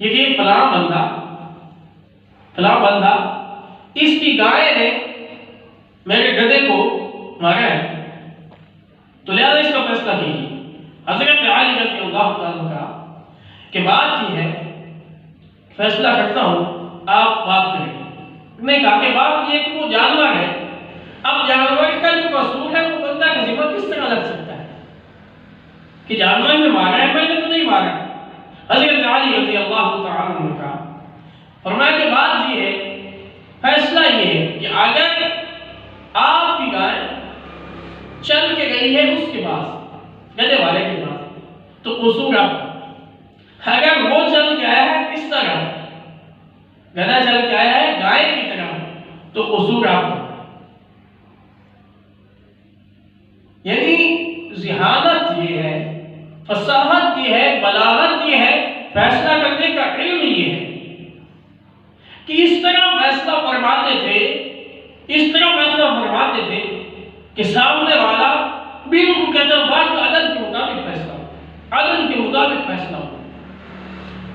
یہ فلاں بندہ اس کی گائے نے میرے گدھے کو مارا ہے، تو لہذا اس کا فیصلہ کیجیے۔ حضرت علی رضی اللہ تعالیٰ کا کہ بات یہ ہے، فیصلہ کرتا ہوں، آپ بات کریں۔ نے کہا کہ بات یہ کہ وہ جانور ہے، اب جانور کا جو قصور ہے وہ بندہ کا ذمہ کس طرح لگ سکتا ہے کہ جانور میں مارا ہے، میں نے تو نہیں مارا۔ حضرت علی رضی اللہ تعالیٰ عنہ کا فرمایا کہ بات یہ ہے، فیصلہ یہ ہے کہ اگر آپ کی گائے چل کے گئی ہے اس کے پاس، گدھے والے کے پاس، تو قصور آپ کا۔ اگر وہ چل کے آیا ہے اس طرح، گدھا چل کے آیا ہے گائے کی طرح، تو قصور آپ کا۔ یعنی ذہانت یہ ہے، فصاحت یہ ہے، بلاغت یہ ہے، فیصلہ کرنے کا علم یہ ہے کہ اس طرح فیصلہ فرماتے تھے کہ سامنے والا بالکل کہتا بات عدل کے مطابق فیصلہ ہو، عدل کے مطابق فیصلہ ہو۔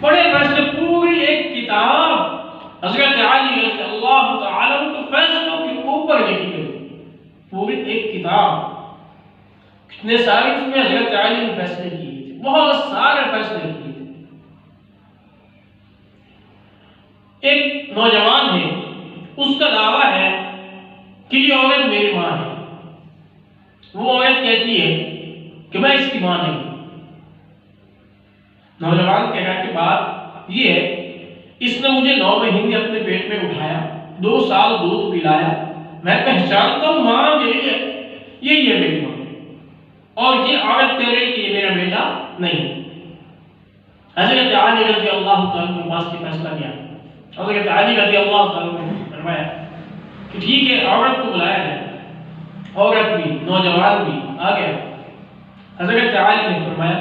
بڑے فیصلے، پوری ایک کتاب حضرت علی رضی اللہ تعالیٰ کے فیصلوں کے اوپر لکھی گئی، پوری ایک کتاب، کتنے سارے اس میں حضرت علی نے فیصلے کیے تھے، بہت سارے فیصلے کیے تھے۔ ایک نوجوان ہے، اس کا دعویٰ ہے کہ یہ عورت میری ماں ہے۔ وہ عورت کہتی ہے کہ میں اس کی ماں نہیں۔ نوجوان کہہ رہا کہ بات یہ ہے، اس نے مجھے 9 مہینے اپنے پیٹ میں اٹھایا، 2 سال دودھ پلایا، میں پہچانتا ہوں ماں میری ہے، یہی ہے میری ماں، اور یہ عورت کہہ رہی کہ یہ میرا بیٹا نہیں۔ حضرت علی رضی اللہ تعالیٰ کے پاس یہ فیصلہ کیا۔ حضرت علی رضی اللہ تعالیٰ نے فرمایا کہ ٹھیک ہے، عورت کو بلایا جائے۔ عورت بھی، نوجوان بھی آ گیا۔ حضرت علی نے فرمایا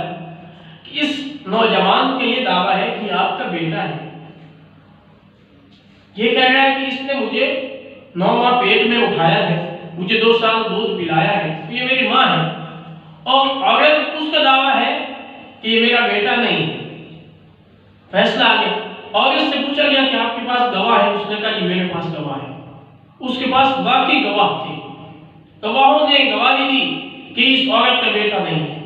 کہ اس نوجوان کے یہ دعویٰ ہے کہ آپ کا بیٹا ہے، یہ کہہ رہا ہے کہ اس نے مجھے 9 ماہ پیٹ میں اٹھایا ہے، مجھے 2 سال دودھ پلایا ہے، تو یہ میری ماں ہے، اور عورت اس کا دعویٰ ہے کہ یہ میرا بیٹا نہیں ہے۔ فیصلہ آ گیا، اور اس سے پوچھا گیا کہ آپ کے پاس گواہ ہے؟ اس نے کہا یہ میرے پاس گواہ ہے۔ اس کے پاس واقعی گواہ تھے، گواہوں نے گواہی دی کہ اس عورت کا بیٹا نہیں ہے۔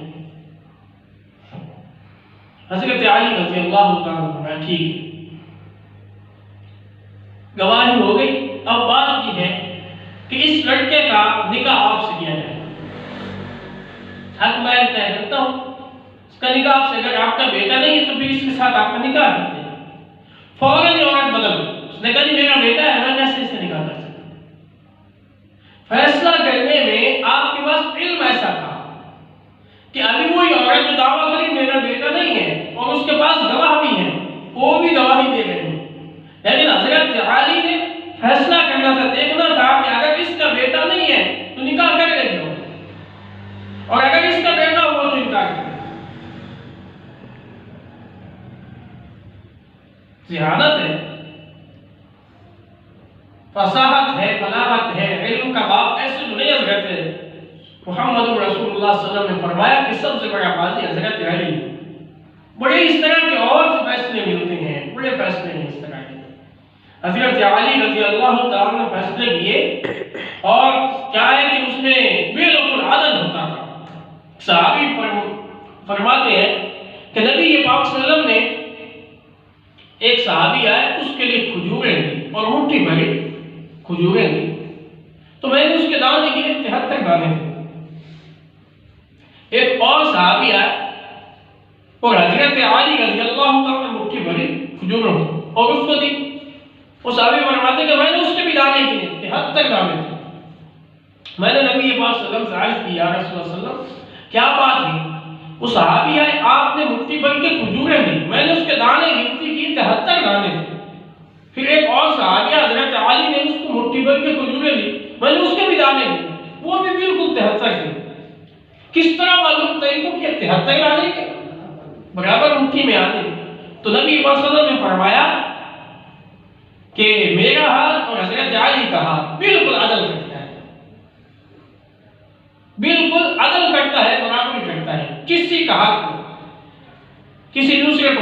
حضرت علی رضی اللہ تعالیٰ عنہ ٹھیک ہے، گواہی ہو گئی، اب بات یہ ہے کہ اس لڑکے کا نکاح آپ سے کیا جائے۔ حق میں طے کرتا ہوں، اس کا نکاح آپ سے، اگر آپ کا بیٹا نہیں ہے تو پھر اس کے ساتھ آپ کا نکاح کرتے ہیں۔ فوراً یہ عورت بدل گئی، اس نے کہا جی میرا بیٹا ہے، میں کیسے اس سے نکاح کر سکتا۔ فیصلہ کرنے میں آپ کے پاس علم ایسا تھا کہ ابھی وہی عورت جو دعویٰ کری میرا بیٹا نہیں ہے، اور اس کے پاس گواہ بھی ہیں، وہ بھی گواہی دے رہے ہیں، لیکن حضرت علی نے فیصلہ کرنا تھا، دیکھنا تھا کہ اگر اس کا بیٹا نہیں ہے تو نکاح کر لے جاؤ، اور اگر اس کا بیٹا ہو تو نکاح کر لے۔ ذہانت ہے، فصاحت ہے، بلاغت ہے، علم کا باپ ایسے نہیں حضرت ہے۔ محمد رسول اللہ صلی اللہ علیہ وسلم نے فرمایا کہ سب سے بڑا قاضی حضرت علی۔ بڑے اس طرح کے اور فیصلے ملتے ہیں، بڑے فیصلے ہیں اس طرح کے۔ حضرت علی رضی اللہ تعالیٰ نے فیصلے کیے، اور کیا ہے کہ اس میں بالکل عدل ہوتا تھا۔ صحابی فرماتے ہیں کہ نبی پاک صلی اللہ علیہ وسلم نے، ایک صحابی آئے، اس کے لیے کھجوریں دی اور مٹھی بھری کھجوریں دی، تو میں نے اس کے دانے گنے، 73 دانے تھے۔ ایک اور صحابی آئے اور حضرت علی رضی اللہ تعالیٰ نے مٹھی بھری کھجوروں اور اس کو دی۔ وہ صحابی فرماتے کہ میں نے اس کے بھی دانے گنے، 73 دانے تھے۔ میں نے نبی پاک صلی اللہ علیہ وسلم سے عرض کی، یا رسول اللہ صلی اللہ علیہ وسلم کیا بات ہے؟ وہ صحابی آئے، آپ نے مٹھی بھر کے کھجوریں دی، میں نے اس کے دانے گنتی کی، 73 دانے تھے۔ پھر ایک اور صحابی حضرت علی نے اس کو مٹھی بھر کے کھجوریں دی، میں نے اس کے بھی دانے دی، وہ بھی بالکل 73 تھے۔ کس طرح معلوم طریقوں کے 73 دانے کے برابر مٹھی میں آتے؟ تو نبی پاک صلی اللہ علیہ وسلم نے فرمایا کہ میرا ہاتھ اور حضرت علی کا ہاتھ بالکل عدل کرتا ہے، بالکل عدل کرتا ہے، برابری کرتا ہے، کسی کا حق کسی دوسرے کو